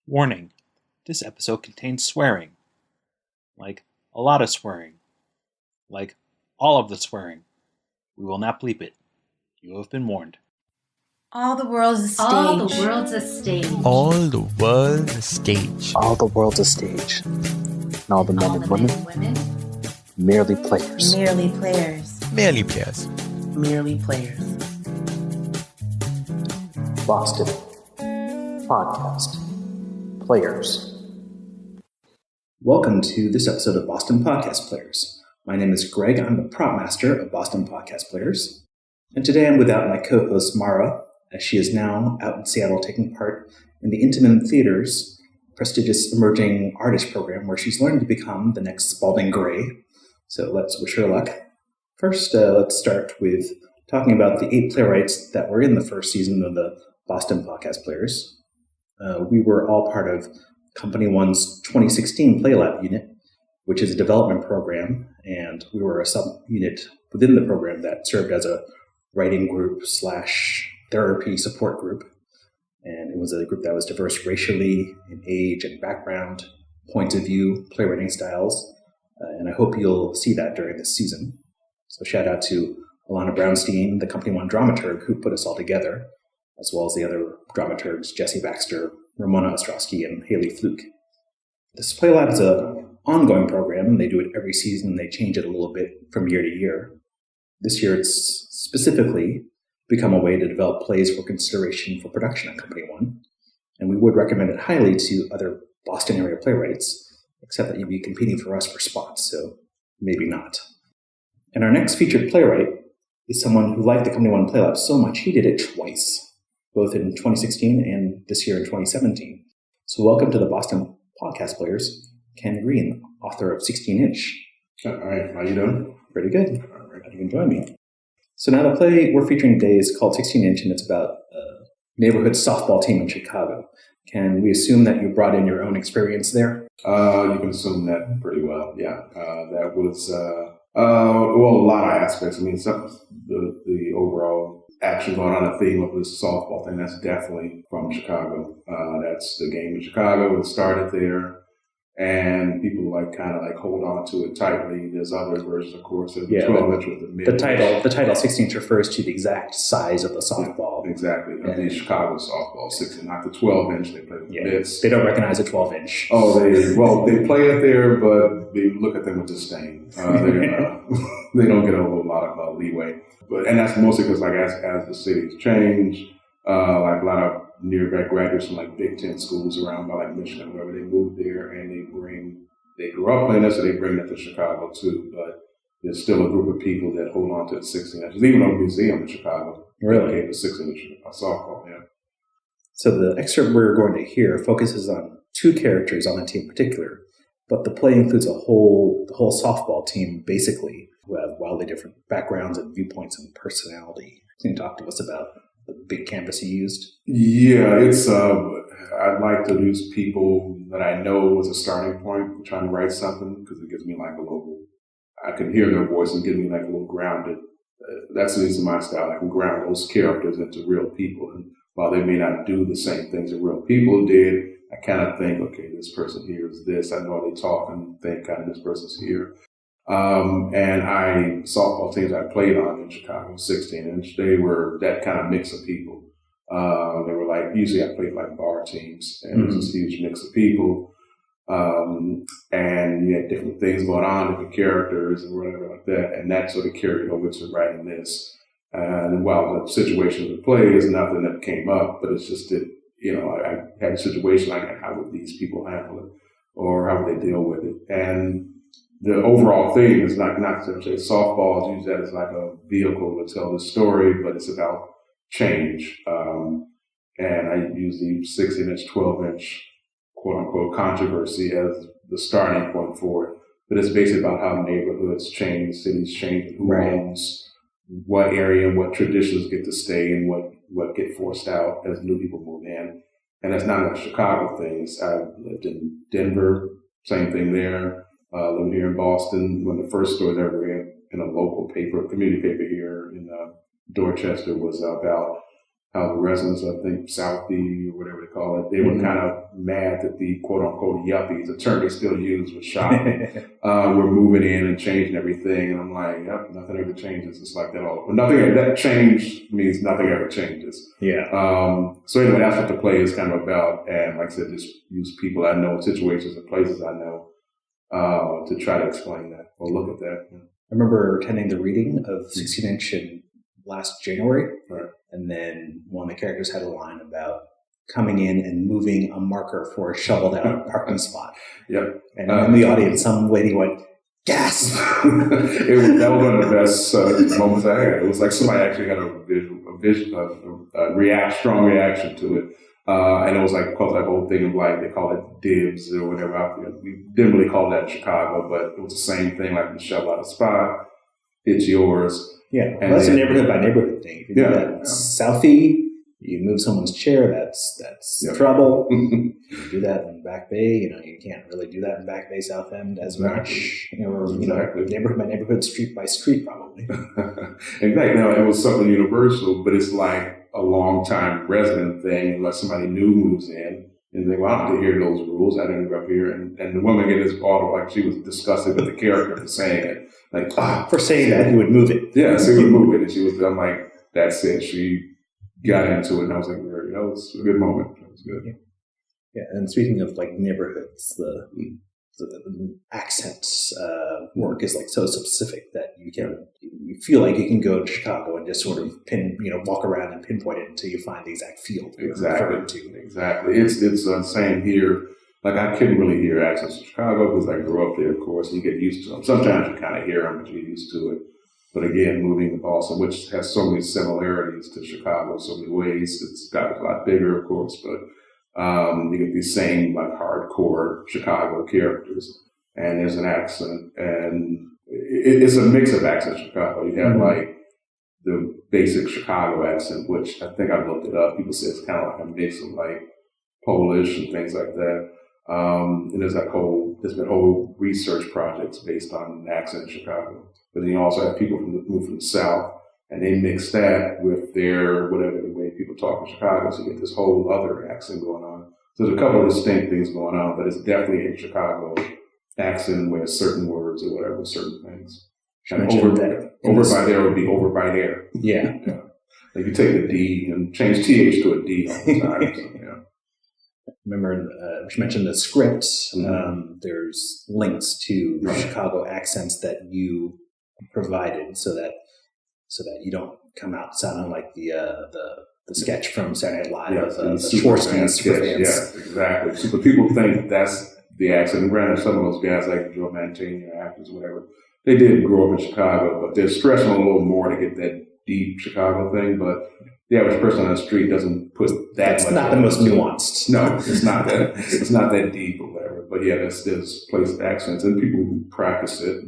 Warning: this episode contains swearing. Like, a lot of swearing. Like, all of the swearing. We will not bleep it. You have been warned. All the world's a stage. All the world's a stage. All the world's a stage. All the world's a stage. And all the men and women, merely players. Merely players. Merely players. Merely players. Boston Podcast Players. Welcome to this episode of Boston Podcast Players. My name is Greg. I'm the prop master of Boston Podcast Players. And today I'm without my co-host Mara, as she is now out in Seattle taking part in the Intiman Theater's prestigious emerging artist program, where she's learning to become the next Spalding Gray. So let's wish her luck. First, let's start with talking about the 8 playwrights that were in the first season of the Boston Podcast Players. We were all part of Company One's 2016 Play Lab unit, which is a development program, and we were a sub-unit within the program that served as a writing group / therapy support group. And it was a group that was diverse racially, in age and background, points of view, playwriting styles, and I hope you'll see that during this season. So shout out to Alana Brownstein, the Company One dramaturg who put us all together, as well as the other dramaturgs, Jesse Baxter, Ramona Ostrowski, and Haley Fluke. This Play Lab is an ongoing program, and they do it every season, and they change it a little bit from year to year. This year, it's specifically become a way to develop plays for consideration for production at Company One, and we would recommend it highly to other Boston area playwrights, except that you'd be competing for us for spots, so maybe not. And our next featured playwright is someone who liked the Company One Play Lab so much he did it twice, both in 2016 and this year in 2017. So welcome to the Boston Podcast Players, Ken Green, author of 16-inch. All right, how you doing? Pretty good. Glad you can join me. So now the play we're featuring today is called 16-inch, and it's about a neighborhood softball team in Chicago. Can we assume that you brought in your own experience there? You can assume that pretty well, yeah. That was, a lot of aspects. I mean, the overall action going on, the theme of this softball thing, that's definitely from Chicago. That's the game in Chicago. It started there, and people kind of hold on to it tightly. There's other versions, of course, of 12-inch with the mid. The title 16-inch refers to the exact size of the softball. Yeah, exactly. The Chicago softball 16, not the 12-inch. They play with the mids. They don't recognize a 12-inch. Oh, they play it there, but they look at them with disdain. They don't get a whole lot of leeway. And that's mostly because, as the cities change, a lot of nearby graduates from Big Ten schools around by Michigan, wherever, they move there, and they grew up playing it, so they bring it to Chicago too. But there's still a group of people that hold on to the 16 inches. Even a museum in Chicago dedicated to 16-inch softball. Yeah. So the excerpt we're going to hear focuses on 2 characters on the team in particular, but the play includes the whole softball team, basically, who have wildly different backgrounds and viewpoints and personality. Can you talk to us about the big canvas you used? Yeah, it's I'd like to use people that I know as a starting point for trying to write something, because it gives me I can hear their voice and give me a little grounded. That's the reason my style. I can ground those characters into real people, and while they may not do the same things that real people did, I kind of think, okay, this person here is this. I know they talk and think kind of this person's here. And softball teams I played on in Chicago, 16-inch, they were that kind of mix of people. They were usually I played bar teams, and it was this huge mix of people. And you had different things going on, different characters and whatever like that. And that sort of carried over to writing this. And while the situation of the play is nothing that came up, but it's just that, I had a situation how would these people handle it, or how would they deal with it? And the overall theme is not to say softball is used that as a vehicle to tell the story, but it's about change. And I use the 16-inch, 12-inch, quote-unquote, controversy as the starting point for it. But it's basically about how neighborhoods change, cities change, who owns what area and what traditions get to stay and what get forced out as new people move in. And that's not a Chicago thing. I lived in Denver, same thing there. Lived here in Boston. One of the first stories I ever read in a local paper, community paper here in Dorchester, was about how the residents of, I think, Southie or whatever they call it, they were kind of mad that the quote-unquote yuppies, the term they still use was shopping, were moving in and changing everything. And I'm like, yep, nothing ever changes. It's like that all. But that change means nothing ever changes. Yeah. So anyway, that's what the play is kind of about. And like I said, just use people I know, situations and places I know, to try to explain that or look at that. I remember attending the reading of 16-inch in last January. Right. And then one of the characters had a line about coming in and moving a marker for a shoveled out parking spot. Yep. And in the audience, some lady went, gasp! That was one of the best moments I had. It was like somebody actually had a strong reaction to it. And it was like, called that whole thing of like, they call it dibs or whatever. We didn't really call that in Chicago, but it was the same thing, like you shovel out a spot, it's yours. Yeah, well, that's a neighborhood by neighborhood thing. If you do that in Southie, you move someone's chair, that's trouble. You do that in Back Bay, you can't really do that in Back Bay, South End as much. Neighborhood by neighborhood, street by street, probably. Exactly. No, it was something universal, but it's like a long time resident thing. Unless somebody new moves in, and they, well, I don't hear those rules. I didn't grow up here, and the woman in this bottle, like she was disgusted with the character for saying it. Like, for saying that, he would move it. Yeah, so he would move it, and I'm like, that's it. She got into it, and I was like, it was a good moment. It was good. Yeah, and speaking of like neighborhoods, the accent work is like so specific that you feel like you can go to Chicago and just sort of walk around and pinpoint it until you find the exact field you're referring to. Exactly. It's the same here. Like, I couldn't really hear accents in Chicago because I grew up there, of course, and you get used to them. Sometimes you kind of hear them, but you're used to it. But again, moving to Boston, which has so many similarities to Chicago in so many ways, it's got a lot bigger, of course, but you get these same, like, hardcore Chicago characters, and there's an accent, and it's a mix of accents in Chicago. You have, like, the basic Chicago accent, which I think I looked it up. People say it's kind of like a mix of, like, Polish and things like that. And there's been whole research projects based on the accent in Chicago. But then you also have people move from the South, and they mix that with their, whatever the way people talk in Chicago. So you get this whole other accent going on. So there's a couple of distinct things going on, but it's definitely a Chicago accent where certain words or whatever, certain things. And over by there would be over by there. Yeah. Like you take the D and change TH to a D all the time. So, Remember, you mentioned the script. There's links to Chicago accents that you provided, so that you don't come out sounding like the sketch from Saturday Night Live of the Schwarzman super fans. Yeah, exactly. So people think that's the accent. And granted, some of those guys like Joe Mantegna or actors or whatever, they did grow up in Chicago, but they're stressing a little more to get that deep Chicago thing. But the average person on the street doesn't put that. That's not the most nuanced. No, it's not that. It's not that deep or whatever. But yeah, there's place accents, and people who practice it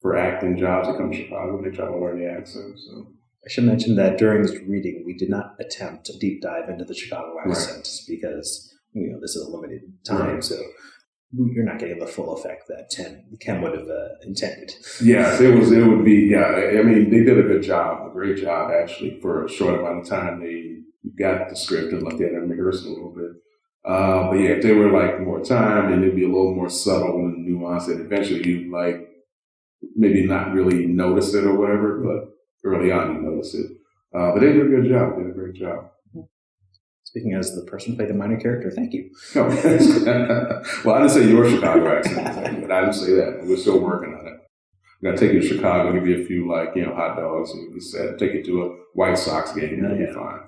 for acting jobs that come to Chicago, they try to learn the accent. So I should mention that during this reading, we did not attempt a deep dive into the Chicago accent because this is a limited time, so you're not getting the full effect that Ken would have intended. Yes, it would be. Yeah, I mean, they did a great job actually for a short amount of time. They got the script and looked at it and rehearsed a little bit. But yeah, if they were like more time, and it'd be a little more subtle and nuanced, and eventually you'd like maybe not really notice it or whatever, but early on you notice it. But they did a good job. They did a great job. Speaking as the person who played the minor character, thank you. No. Well, I didn't say your Chicago accent, but I didn't say that. We're still working on it. We're going to take you to Chicago, give you a few, hot dogs, and we said, take you to a White Sox game, and it'll be fine.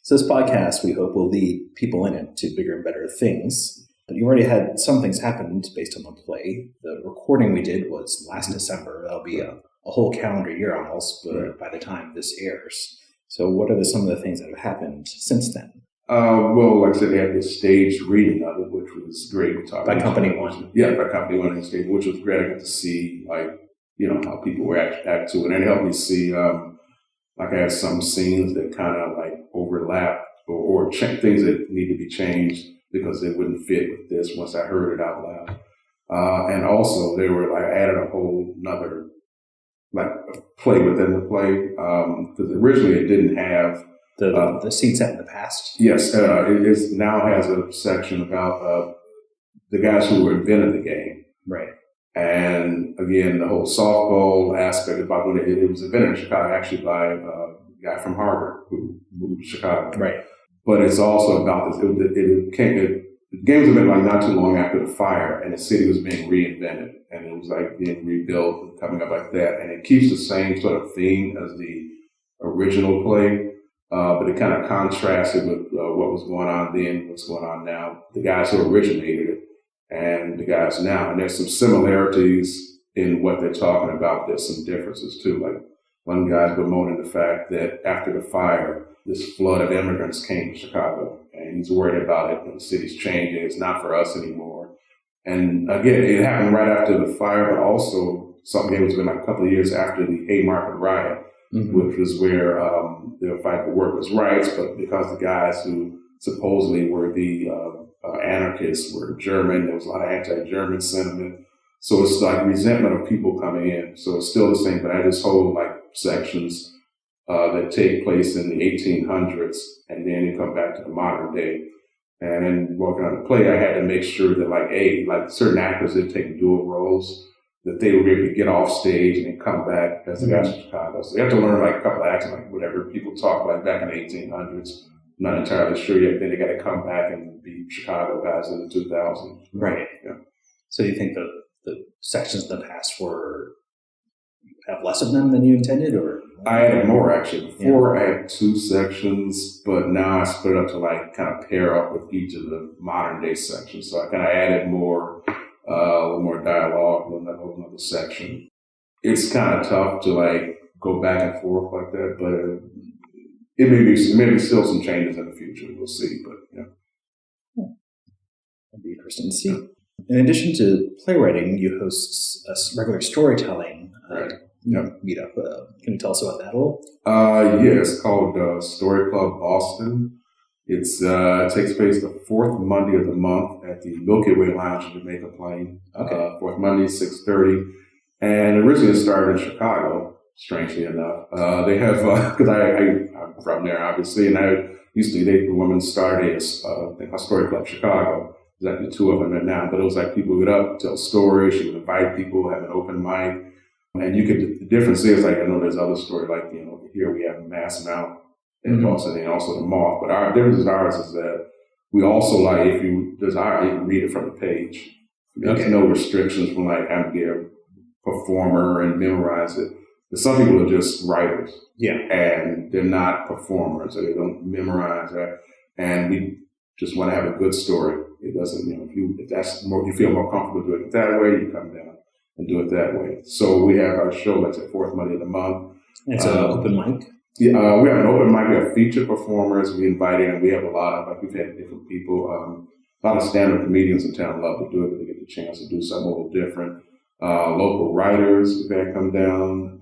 So this podcast, we hope, will lead people in it to bigger and better things. But you already had some things happened based on the play. The recording we did was last December. That'll be a whole calendar year almost by the time this airs. So what are some of the things that have happened since then? Well, like I said, they had this staged reading of it, which was great. By Company One. Yeah, by Company One and stage, which was great. I got to see, how people were act to it. And it helped me see, I had some scenes that kind of overlapped or things that need to be changed because they wouldn't fit with this once I heard it out loud. And also they were I added a whole nother a play within the play, because originally it didn't have The scene set in the past? Yes, it now has a section about the guys who invented the game. Right. And again, the whole softball aspect about when it was invented in Chicago, actually by a guy from Harvard who moved to Chicago. Right. But it's also about this. The game was invented like not too long after the fire, and the city was being reinvented, and it was like being rebuilt and coming up like that. And it keeps the same sort of theme as the original play, but it kind of contrasted with what was going on then, what's going on now. The guys who originated it and the guys now, and there's some similarities in what they're talking about. There's some differences too. Like one guy's bemoaning the fact that after the fire, this flood of immigrants came to Chicago, and he's worried about it. The city's changing; it's not for us anymore. And again, it happened right after the fire, but also something was been like a couple of years after the Haymarket riot, which was where they were fighting for workers' rights, but because the guys who supposedly were the anarchists were German, there was a lot of anti-German sentiment. So it's like resentment of people coming in. So it's still the same, but I just hold like sections that take place in the 1800s, and then you come back to the modern day. And then working on the play, I had to make sure that like certain actors that take dual roles, that they were able to get off stage and then come back as the guys from Chicago. So you have to learn like a couple of acts, like whatever people talk like back in the 1800s. I'm not entirely sure yet. Then they got to come back and be Chicago guys in the 2000s. Right. Yeah. So you think the sections in the past have less of them than you intended, or? I added more actually. Before I had 2 sections, but now I split it up to like kind of pair up with each of the modern day sections. So I kind of added more, a little more dialogue in that whole other section. It's kind of tough to like go back and forth like that, but it may be still some changes in the future. We'll see, but yeah. That'd be interesting to see. In addition to playwriting, you host a regular storytelling meetup. Can you tell us about that a little? Yeah, it's called Story Club Boston. It takes place the 4th Monday of the month at the Milky Way Lounge in Jamaica Plain. Okay. 4th Monday, 6:30. And originally it started in Chicago, strangely enough. They have, because I'm from there, obviously, and I used to date the women started a Story Club Chicago. There's actually 2 of them now, but it was like people would get up, tell stories, she would invite people, have an open mic. And the difference is, like, I know there's other stories, like, here we have Mass Mount in Boston and also the Moth. But our difference is ours is that we also, like, if you desire, you can read it from the page. There's no restrictions from, like, I'm be a performer and memorize it. But some people are just writers. Yeah. And they're not performers, or they don't memorize that. And we just want to have a good story. It doesn't, if that's more, you feel more comfortable doing it that way, you come down and do it that way. So we have our show that's at 4th Monday of the month. It's an open mic? Yeah, we have an open mic. We have featured performers. We invite in, and we have a lot of, we've had different people, a lot of stand-up comedians in town love to do it, but they get the chance to do something a little different. Local writers we've had come down.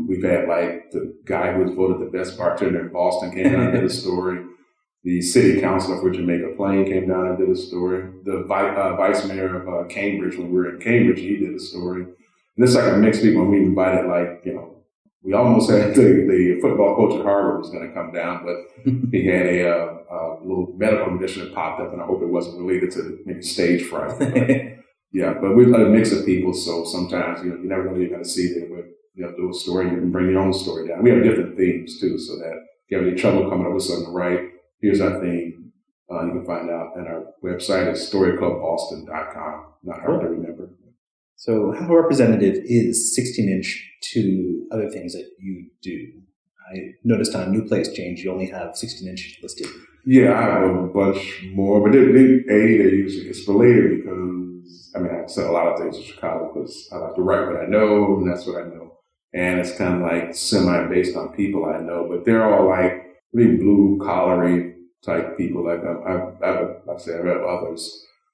We've had like the guy who was voted the best bartender in Boston came down and did a story. The city councilor for Jamaica Plain came down and did a story. The vice mayor of Cambridge, when we were in Cambridge, he did a story. And it's like a mixed people. We invited we almost had the football coach at Harvard was going to come down, but he had a little medical condition that popped up, and I hope it wasn't related to maybe stage fright. But we let a mix of people, so sometimes you never know who you're going to see there. But you have to do a story, you can bring your own story down. We have different themes too, so that if you have any trouble coming up with something to write, here's our theme. You can find out at our website is storyclubboston.com. Not hard to remember. So how representative is 16-inch to other things that you do? I noticed on New Play Exchange you only have 16-inch listed. Yeah, I have a bunch more, but it's related because, I said a lot of things in Chicago because I like to write what I know, and that's what I know. And it's kind of like semi-based on people I know, but they're all like really blue-collary type people. Like I have others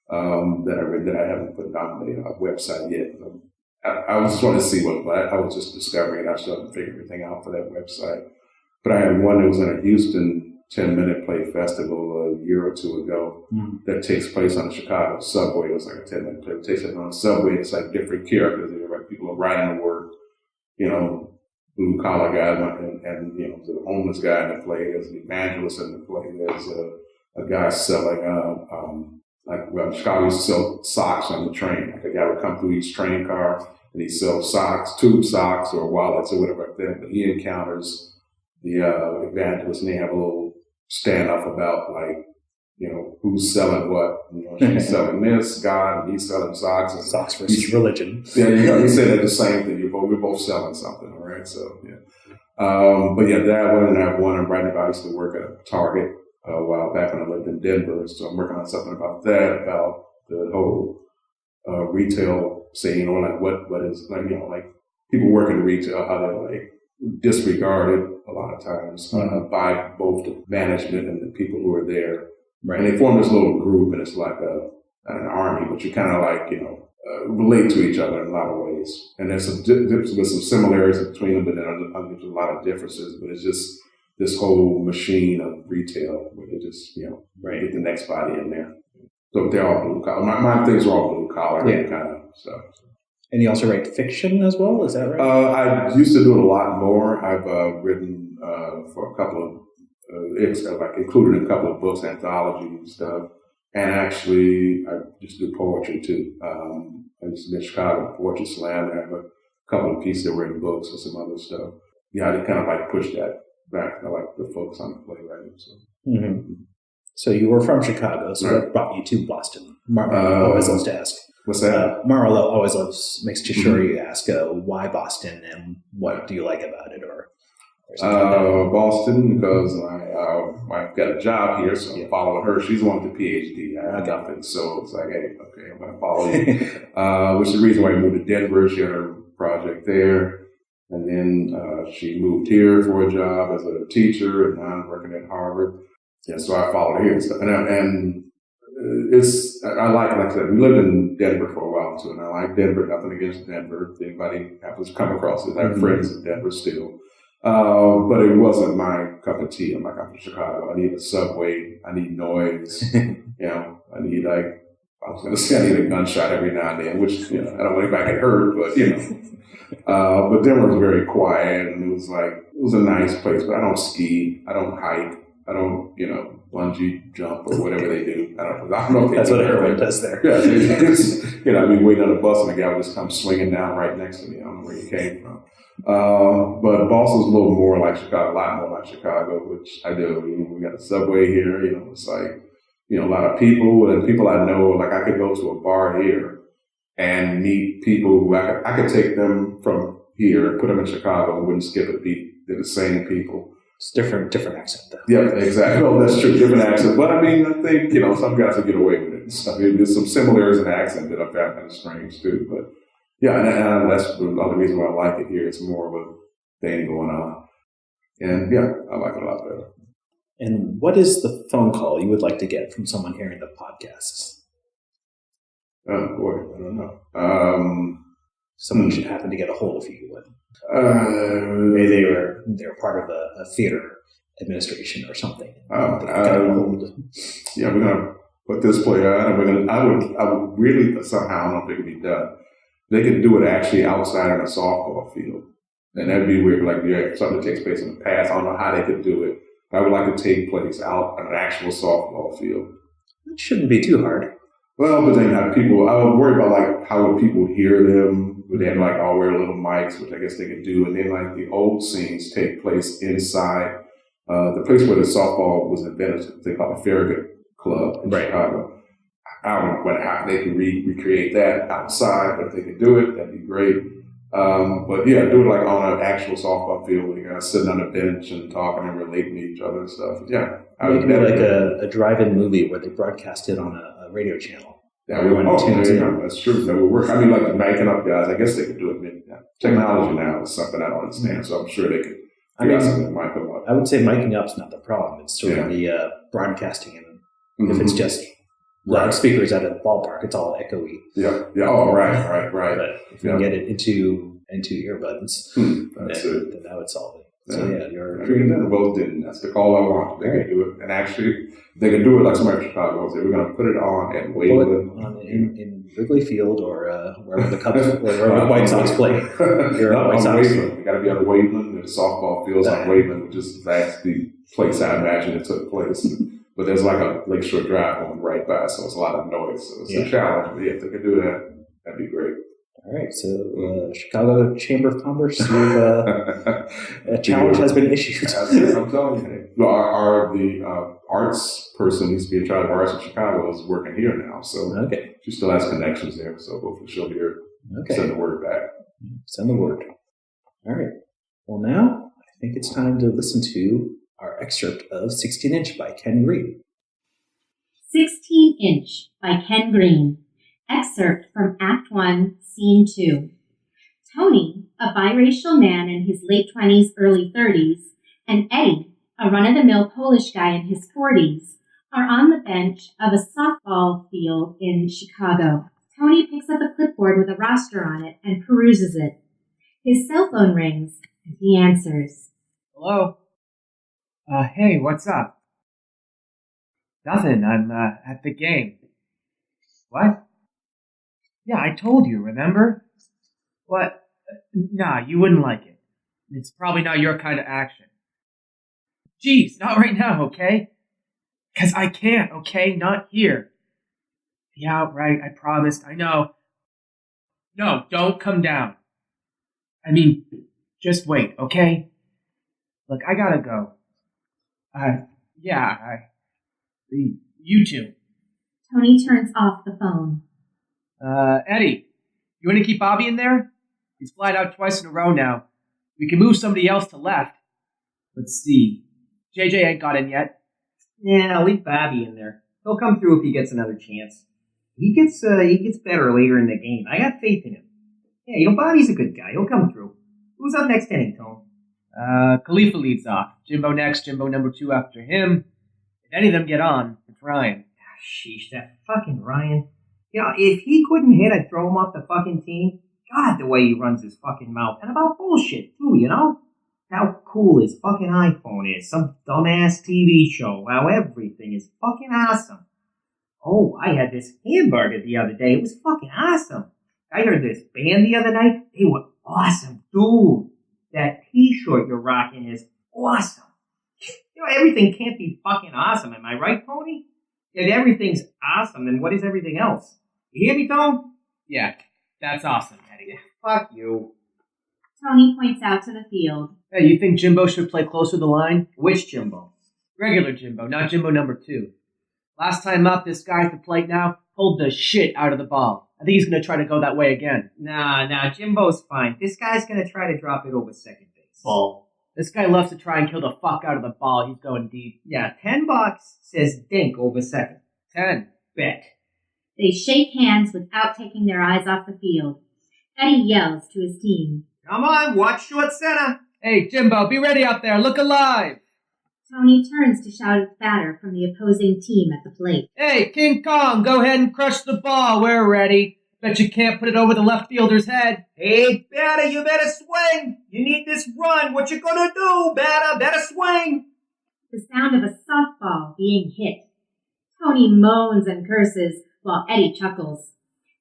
that I read that I haven't put on the website yet. I just want to see I was just discovering it. I still haven't figured everything out for that website. But I had one that was in a Houston 10-minute play festival a year or 2 ago that takes place on the Chicago subway. It was like a 10-minute play. It takes place on the subway. It's like different characters. People are riding to work, blue collar guys, and you know, there's a homeless guy in the play. There's an evangelist in the play. There's a guy selling in Chicago, used to sell socks on the train. Like a guy would come through each train car and he sells socks, tube socks or wallets or whatever like that. But he encounters the evangelist, and they have a little standoff about, like, you know, who's selling what. You know, she's selling this, God, and he's selling socks. And Socks versus religion. Yeah, you know, he said they're the same thing. We're both selling something, all right? So, yeah. But yeah, that one, and that one I'm writing about. I used to work at Target a while back when I lived in Denver. So I'm working on something about that, about the whole retail scene, or like what is, like, you know, like people working in retail, how they're like disregarded a lot of times by both the management and the people who are there. Right. And they form this little group, and it's like not an army, but you kind of like, you know, relate to each other in a lot of ways. And there's some similarities between them, but then there's a lot of differences. But it's just this whole machine of retail where they just, you know, get the next body in there. So they're all blue collar. My things are all blue collar, kind of stuff. And you also write fiction as well, is that right? I used to do it a lot more. I've written for a couple of, included in a couple of books, anthology and stuff. And actually, I just do poetry too. I used to be in Chicago Poetry Slam. I have a couple of pieces that were in books and some other stuff. Yeah, I just kind of like push that back. I like to focus on the playwriting. So. Mm-hmm. So you were from Chicago, so what brought you to Boston? Marla always loves to ask. What's that? Marla always makes sure you ask why Boston and what do you like about it, or Boston, because I've got a job here, so I'm following her. She's the one with the PhD. I have nothing, so it's like, hey, okay, I'm going to follow you. Which is the reason why I moved to Denver. She had her project there. And then she moved here for a job as a teacher, and now I'm working at Harvard. Yeah, so I followed her here and stuff. And I like I said, we lived in Denver for a while too, and I like Denver. Nothing against Denver. If anybody happens to come across it, I have friends in Denver still. But it wasn't my cup of tea. I'm like, I'm from Chicago. I need a subway. I need noise. You know, I need I was going to say I need a gunshot every now and then, which, you know, I don't want anybody to get hurt, but, you know. But Denver was very quiet, and it was a nice place, but I don't ski. I don't hike. I don't, you know, bungee jump or whatever they do. I don't know if that's what everyone does there. Yeah, you know, I'd be waiting on a bus and a guy would just come swinging down right next to me. I don't know where he came from. But Boston's a little more like Chicago, a lot more like Chicago, which I do. We got a subway here, you know, it's like, you know, a lot of people, and people I know, like I could go to a bar here and meet people who I could take them from here and put them in Chicago and wouldn't skip a beat. They're the same people. It's different accent though. Yeah, exactly. Well, that's true, different accent. But I mean, I think, you know, some guys will get away with it. So, I mean, there's some similarities in accent that I found kind of strange too. But yeah, and that's the other reason why I like it here. It's more of a thing going on. And yeah, I like it a lot better. And what is the phone call you would like to get from someone hearing the podcasts? Oh boy, I don't know. Someone should happen to get a hold of you. Maybe they're part of a theater administration or something. Yeah, we're gonna put this play on. I would really somehow, I don't know if it could be done. They could do it actually outside in a softball field, and that'd be weird. Like, yeah, something that takes place in the past. I don't know how they could do it. I would like to take place out on an actual softball field. It shouldn't be too hard. Well, but then I would worry about, like, how would people hear them? Would they have, like, all wear little mics, which I guess they could do? And then, like, the old scenes take place inside the place where the softball was invented. They call it Farragut Club in Chicago. I don't know how they can recreate that outside, but if they could do it, that'd be great. But yeah, do it like on an actual softball field where you guys sitting on a bench and talking and relating to each other and stuff. Yeah. It could be like a drive-in movie where they broadcast it on a radio channel. That's true. That would work. I mean, like the miking up guys, I guess they could do it. Technology now is something I don't understand, so I'm sure they could figure out something to mic them up. I would say miking up's not the problem. It's sort of the broadcasting. And if it's just loudspeakers at a ballpark, it's all echoey. Yeah. Oh, right. But if you can get it into earbuds, then that would solve it. So yeah, you're We both didn't. That's the call I want. They can do it, and actually, they can do it like somebody from Chicago said. We're going to put it on at Waveland in Wrigley Field or wherever the Cubs or wherever the White Sox play. You're on White Sox. Waveland. You got to be on Waveland. There's softball fields on Waveland, which is that's the place I imagine it took place. But there's like a Lakeshore Drive on right by, so it's a lot of noise. So it's a challenge. But yeah, if they could do that, that'd be great. All right, so Chicago Chamber of Commerce, a challenge has been issued. I'm telling you, the arts person who used to be in charge of arts in Chicago is working here now, so she still has connections there. So hopefully she'll hear, send the word back. Send the word. All right. Well, now I think it's time to listen to our excerpt of 16-inch by Ken Green. 16-inch by Ken Green. Excerpt from Act 1, Scene 2. Tony, a biracial man in his late 20s, early 30s, and Eddie, a run-of-the-mill Polish guy in his 40s, are on the bench of a softball field in Chicago. Tony picks up a clipboard with a roster on it and peruses it. His cell phone rings, and he answers. Hello? Hey, what's up? Nothing, I'm at the game. What? Yeah, I told you, remember? What? Nah, you wouldn't like it. It's probably not your kind of action. Jeez, not right now, okay? 'Cause I can't, okay? Not here. Yeah, right, I promised, I know. No, don't come down. I mean, just wait, okay? Look, I gotta go. You two. Tony turns off the phone. Eddie, you want to keep Bobby in there? He's flied out twice in a row now. We can move somebody else to left. Let's see. JJ ain't got in yet. Yeah, leave Bobby in there. He'll come through if he gets another chance. He gets better later in the game. I got faith in him. Yeah, Bobby's a good guy. He'll come through. Who's up next inning, Tone? Khalifa leads off. Jimbo next, Jimbo number 2 after him. If any of them get on, it's Ryan. Sheesh, that fucking Ryan. If he couldn't hit, I'd throw him off the fucking team. God, the way he runs his fucking mouth. And about bullshit, too, How cool his fucking iPhone is. Some dumbass TV show. How everything is fucking awesome. Oh, I had this hamburger the other day. It was fucking awesome. I heard this band the other night. They were awesome. Dude, that t-shirt you're rocking is awesome. Everything can't be fucking awesome. Am I right, Tony? If everything's awesome, then what is everything else? You hear me, Tone? Yeah, that's awesome, Eddie. Fuck you. Tony points out to the field. Hey, you think Jimbo should play closer to the line? Which Jimbo? Regular Jimbo, not Jimbo number 2. Last time up, this guy at the plate now pulled the shit out of the ball. I think he's going to try to go that way again. Nah, Jimbo's fine. This guy's going to try to drop it over second base. Ball. This guy loves to try and kill the fuck out of the ball. He's going deep. Yeah, $10 says dink over second. 10. Bet. They shake hands without taking their eyes off the field. Eddie yells to his team. Come on, watch short center. Hey, Jimbo, be ready out there. Look alive. Tony turns to shout at the batter from the opposing team at the plate. Hey, King Kong, go ahead and crush the ball. We're ready. Bet you can't put it over the left fielder's head. Hey, batter, you better swing. You need this run. What you gonna do, batter? Better swing. The sound of a softball being hit. Tony moans and curses while Eddie chuckles.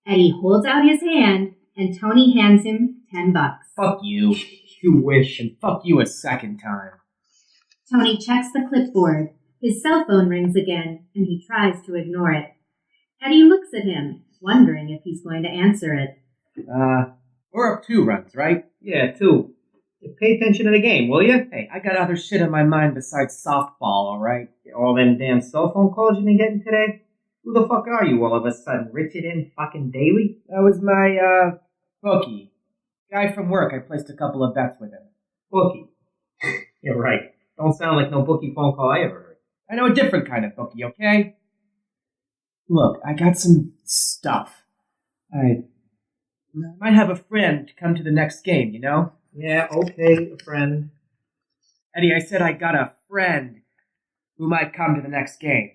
Eddie holds out his hand and Tony hands him $10. Fuck you. You wish, and fuck you a second time. Tony checks the clipboard. His cell phone rings again, and he tries to ignore it. Eddie looks at him, wondering if he's going to answer it. We're up 2 runs, right? Yeah, 2. Pay attention to the game, will you? Hey, I got other shit in my mind besides softball, alright? All them damn cell phone calls you've been getting today? Who the fuck are you all of a sudden? Richard M. fucking Daly? That was my, bookie. Guy from work. I placed a couple of bets with him. Bookie. You're right. Don't sound like no bookie phone call I ever heard. I know a different kind of bookie, okay? Look, I got some stuff. I might have a friend to come to the next game, Yeah, okay, a friend. Eddie, I said I got a friend who might come to the next game.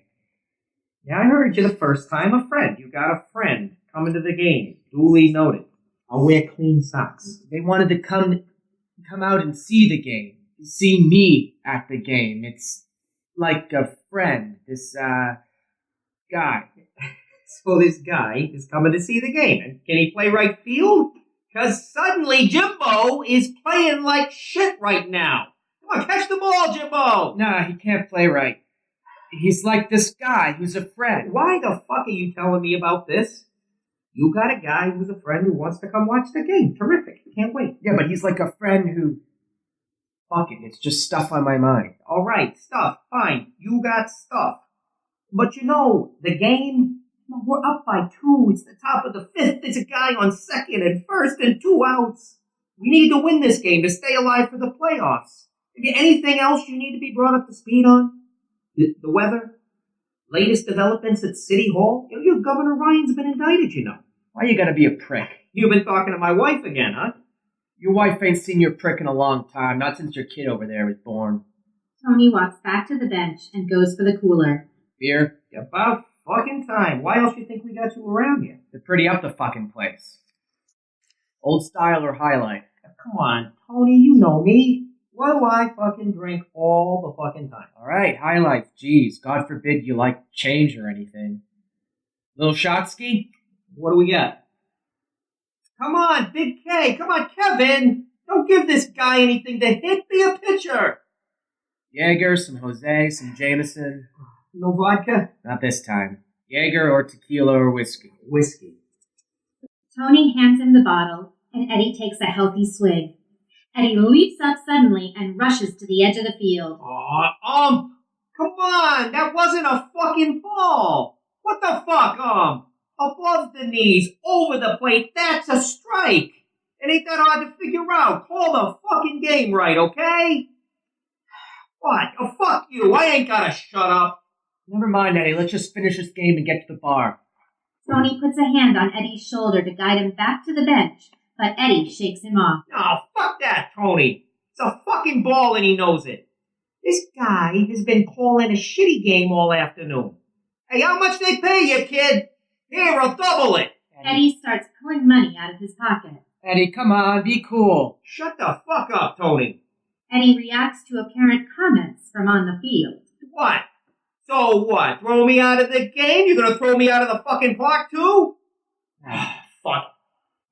Yeah, I heard you the first time. A friend. You got a friend coming to the game. Duly noted. I'll wear clean socks. They wanted to come out and see the game. see me at the game. It's like a friend. This, guy. So this guy is coming to see the game. And can he play right field? Because suddenly Jimbo is playing like shit right now. Come on, catch the ball, Jimbo! Nah, he can't play right. He's like this guy who's a friend. Why the fuck are you telling me about this? You got a guy who's a friend who wants to come watch the game. Terrific. Can't wait. Yeah, but he's like a friend who... Fuck it, it's just stuff on my mind. All right, stuff. Fine. You got stuff. But you know, the game, we're up by 2. It's the top of the 5th. There's a guy on second and first and 2 outs. We need to win this game to stay alive for the playoffs. Is there anything else you need to be brought up to speed on? The weather? Latest developments at City Hall? Your Governor Ryan's been indicted, you know. Why you gotta be a prick? You've been talking to my wife again, huh? Your wife ain't seen your prick in a long time, not since your kid over there was born. Tony walks back to the bench and goes for the cooler. Beer? About fucking time. Why else you think we got you around here? They're pretty up the fucking place. Old style or high life? Come on, Tony, you know me. What do I fucking drink all the fucking time? Alright, high life. Jeez, God forbid you like change or anything. Little Shotsky? What do we got? Come on, Big K. Come on, Kevin. Don't give this guy anything to hit. Be a pitcher. Jaeger, some Jose, some Jameson. No vodka? Not this time. Jaeger or tequila or whiskey. Whiskey. Tony hands him the bottle, and Eddie takes a healthy swig. Eddie leaps up suddenly and rushes to the edge of the field. Come on. That wasn't a fucking ball. What the fuck, above the knees, over the plate, that's a strike. It ain't that hard to figure out. Call the fucking game right, okay? What? Oh, fuck you. I ain't gotta shut up. Never mind, Eddie. Let's just finish this game and get to the bar. Tony puts a hand on Eddie's shoulder to guide him back to the bench, but Eddie shakes him off. Oh, fuck that, Tony. It's a fucking ball and he knows it. This guy has been calling a shitty game all afternoon. Hey, how much they pay you, kid? Here, I'll double it. Eddie starts pulling money out of his pocket. Eddie, come on, be cool. Shut the fuck up, Tony. Eddie reacts to apparent comments from on the field. What? So what? Throw me out of the game? You gonna throw me out of the fucking park too? Fuck.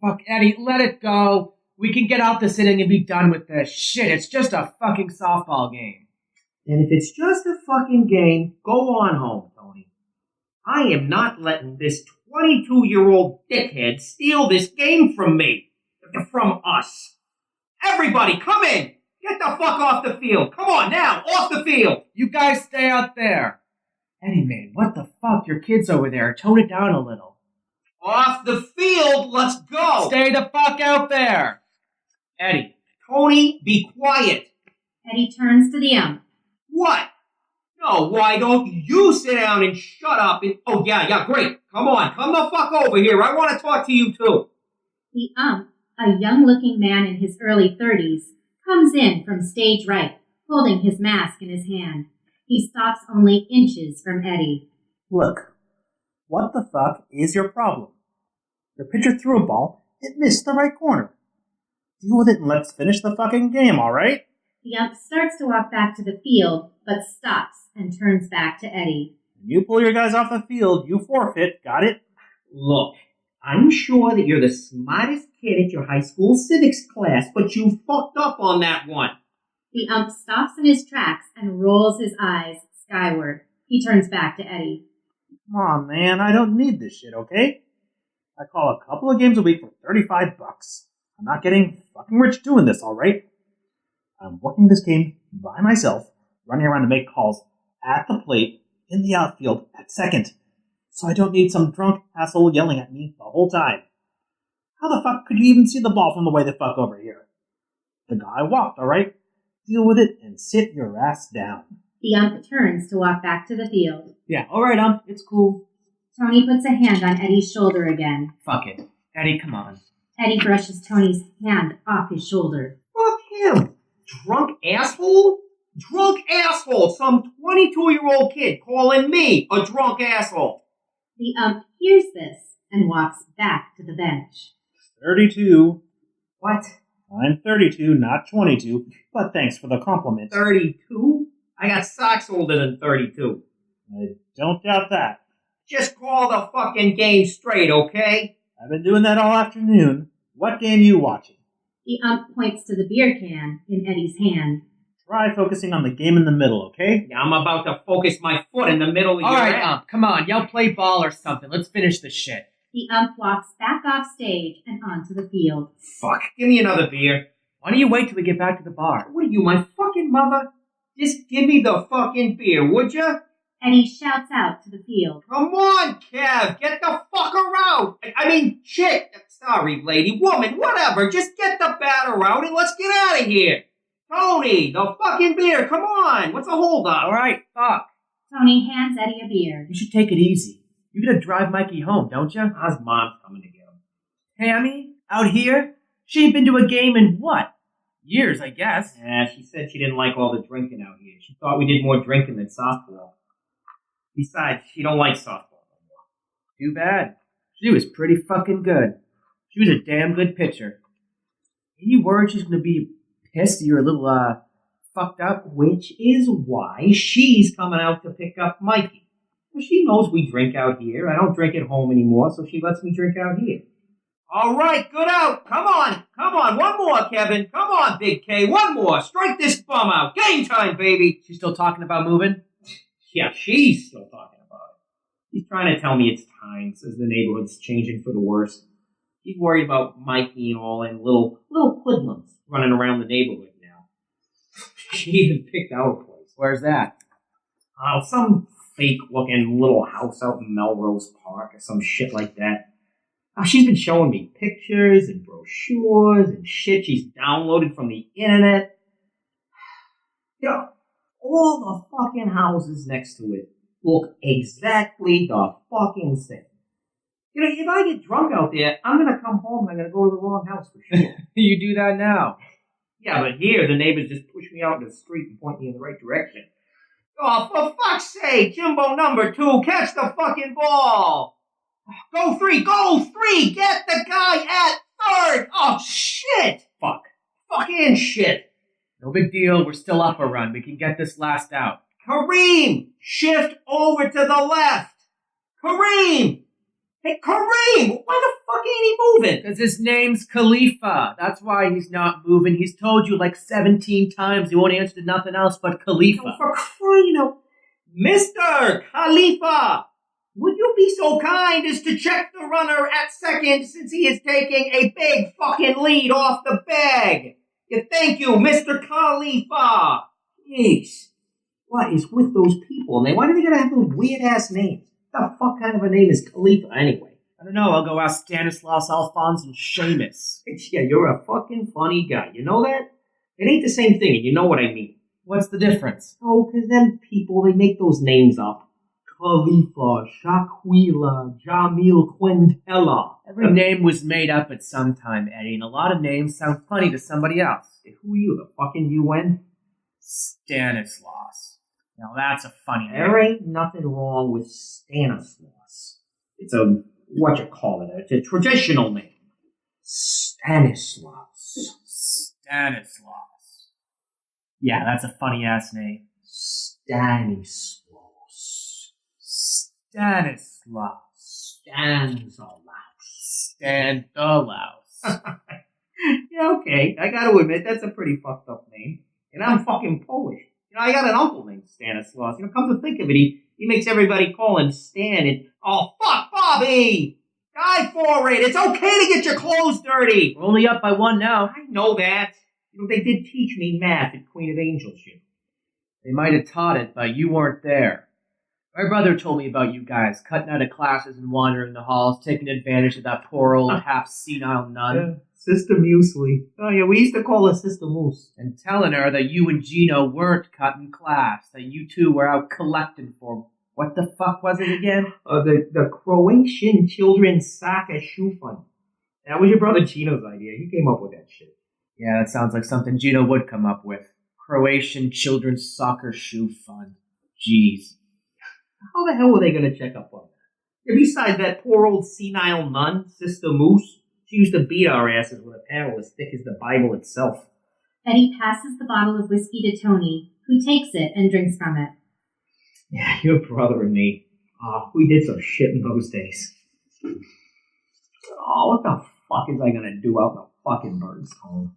Fuck, Eddie, let it go. We can get out this inning and be done with this. Shit, it's just a fucking softball game. And if it's just a fucking game, go on home, Tony. I am not letting this 22-year-old dickhead steal this game from me. From us. Everybody, come in! Get the fuck off the field! Come on now, off the field! You guys stay out there. Eddie, man, what the fuck? Your kid's over there. Tone it down a little. Off the field, let's go! Stay the fuck out there! Eddie. Tony, be quiet. Eddie turns to the ump. What? No, why don't you sit down and shut up and... Oh, yeah, great. Come on, come the fuck over here. I want to talk to you too. The ump, a young-looking man in his early 30s, comes in from stage right, holding his mask in his hand. He stops only inches from Eddie. Look, what the fuck is your problem? Your pitcher threw a ball, it missed the right corner. Deal with it and let's finish the fucking game, alright? The ump starts to walk back to the field, but stops and turns back to Eddie. When you pull your guys off the field, you forfeit, got it? Look, I'm sure that you're the smartest kid at your high school civics class, but you fucked up on that one. The ump stops in his tracks and rolls his eyes skyward. He turns back to Eddie. Come on, man, I don't need this shit, okay? I call a couple of games a week for $35. I'm not getting fucking rich doing this, alright? I'm working this game by myself, running around to make calls at the plate, in the outfield, at second. So I don't need some drunk asshole yelling at me the whole time. How the fuck could you even see the ball from the way the fuck over here? The guy walked, alright? Deal with it and sit your ass down. The ump turns to walk back to the field. Yeah, alright, ump, it's cool. Tony puts a hand on Eddie's shoulder again. Fuck it. Eddie, come on. Eddie brushes Tony's hand off his shoulder. Fuck him. Drunk asshole? Drunk asshole. Some 22-year-old kid calling me a drunk asshole. The ump hears this and walks back to the bench. 32. What? I'm 32, not 22, but thanks for the compliment. 32? I got socks older than 32. I don't doubt that. Just call the fucking game straight, okay? I've been doing that all afternoon. What game you watching? The ump points to the beer can in Eddie's hand. Try focusing on the game in the middle, okay? Yeah, I'm about to focus my foot in the middle of All your right, head. Ump, come on. Y'all play ball or something. Let's finish this shit. The ump walks back off stage and onto the field. Fuck, give me another beer. Why don't you wait till we get back to the bar? What are you, my fucking mother? Just give me the fucking beer, would ya? Eddie shouts out to the field. Come on, Kev, get the fucker out. I mean, shit. Sorry, lady, woman, whatever. Just get the batter out and let's get out of here. Tony, the fucking beer, come on. What's the holdup? All right, fuck. Tony hands Eddie a beer. You should take it easy. You gotta drive Mikey home, don't you? How's Mom's coming to get him? Tammy? Out here? She ain't been to a game in what? Years, I guess. Yeah, she said she didn't like all the drinking out here. She thought we did more drinking than softball. Besides, she don't like softball no more. Too bad. She was pretty fucking good. She was a damn good pitcher. Ain't you worried she's gonna be pissed that you're a little, fucked up? Which is why she's coming out to pick up Mikey. Well, she knows we drink out here. I don't drink at home anymore, so she lets me drink out here. All right, good out. Come on. One more, Kevin. Come on, Big K. One more. Strike this bum out. Game time, baby. She's still talking about moving? Yeah, she's still talking about it. She's trying to tell me it's time, says the neighborhood's changing for the worse. She's worried about Mikey and all, and little hoodlums running around the neighborhood now. She even picked out a place. Where's that? Oh, some fake-looking little house out in Melrose Park or some shit like that. She's been showing me pictures and brochures and shit she's downloaded from the internet. You know, all the fucking houses next to it look exactly the fucking same. You know, if I get drunk out there, I'm going to come home and I'm going to go to the wrong house for sure. You do that now. Yeah, but here the neighbors just push me out in the street and point me in the right direction. Oh, for fuck's sake, Jimbo number 2, catch the fucking ball! Go 3, get the guy at third! Oh, shit! Fuck. Fucking shit! No big deal, we're still up a run. We can get this last out. Kareem! Shift over to the left! Kareem! Hey, Kareem! Why the fuck ain't he moving? Because his name's Khalifa. That's why he's not moving. He's told you like 17 times he won't answer to nothing else but Khalifa. Oh, for crying out... Mr. Khalifa! Would you be so kind as to check the runner at second since he is taking a big fucking lead off the bag? Yeah, thank you, Mr. Khalifa! Jeez. What is with those people? Why do they gotta have those weird-ass names? What the fuck kind of a name is Khalifa, anyway? I don't know, I'll go ask Stanislaus, Alphonse, and Seamus. Yeah, you're a fucking funny guy. You know that? It ain't the same thing, and you know what I mean. What's the difference? Oh, because them people, they make those names up. Khalifa, Shaquila, Jamil Quintella. Every name was made up at some time, Eddie, and a lot of names sound funny to somebody else. Hey, who are you, the fucking UN? Stanislaus. Now that's a funny name. There ain't nothing wrong with Stanislaus. It's a, it's a traditional name. Stanislaus. Stanislaus. Yeah, that's a funny-ass name. Stanislaus. Stanislaus. Stanislaus. Yeah, okay. I gotta admit, that's a pretty fucked up name. And I'm fucking Polish. You know, I got an uncle named Stanislaus. You know, come to think of it, he makes everybody call him Stan and, oh, fuck, Bobby! Die for it! It's okay to get your clothes dirty! We're only up by 1 now. I know that. You know, they did teach me math at Queen of Angels, you know. They might have taught it, but you weren't there. My brother told me about you guys, cutting out of classes and wandering the halls, taking advantage of that poor old half-senile nun. Yeah. Sister Muesli. Oh, yeah, we used to call her Sister Moose. And telling her that you and Gino weren't cutting class, that you two were out collecting for... What the fuck was it again? The Croatian Children's Soccer Shoe Fund. That was your brother Gino's idea. He came up with that shit. Yeah, that sounds like something Gino would come up with. Croatian Children's Soccer Shoe Fund. Jeez. How the hell were they going to check up on that? And besides that poor old senile nun, Sister Moose, She used to beat our asses with a paddle as thick as the Bible itself. Eddie passes the bottle of whiskey to Tony, who takes it and drinks from it. Yeah, your brother and me. We did some shit in those days. Oh, what the fuck is I gonna do out in the fucking bird's home?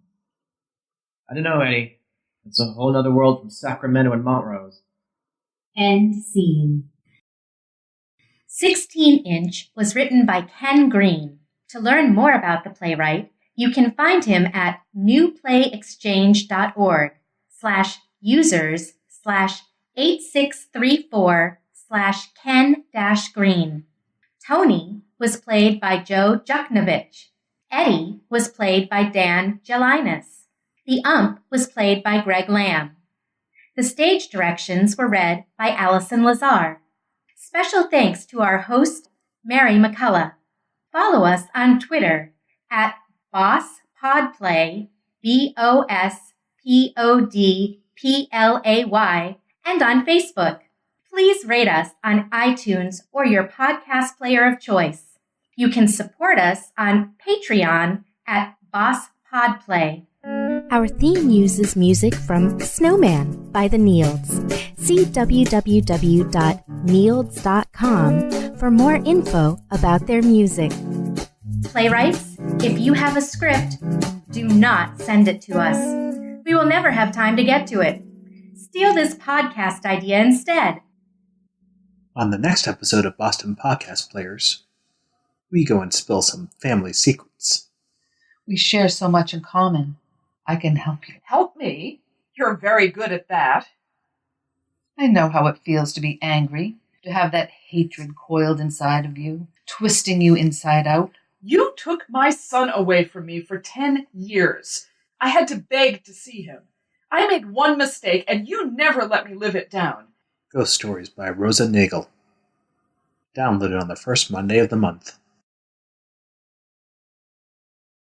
I don't know, Eddie. It's a whole other world from Sacramento and Montrose. End scene. 16-Inch was written by Ken Green. To learn more about the playwright, you can find him at newplayexchange.org/users/8634/Ken-Green. Tony was played by Joe Juknievich. Eddie was played by Dan Gelinas. The ump was played by Greg Lamb. The stage directions were read by Allyson Lazar. Special thanks to our host, Mary McCullough. Follow us on Twitter at BossPodPlay, BossPodPlay, and on Facebook. Please rate us on iTunes or your podcast player of choice. You can support us on Patreon at BossPodPlay. Our theme uses music from Snowman by the Neilds. See www.neilds.com for more info about their music. Playwrights, if you have a script, do not send it to us. We will never have time to get to it. Steal this podcast idea instead. On the next episode of Boston Podcast Players, we go and spill some family secrets. We share so much in common. I can help you. Help me? You're very good at that. I know how it feels to be angry, to have that hatred coiled inside of you, twisting you inside out. You took my son away from me for 10 years. I had to beg to see him. I made one mistake, and you never let me live it down. Ghost Stories by Rosa Nagel. Downloaded on the first Monday of the month.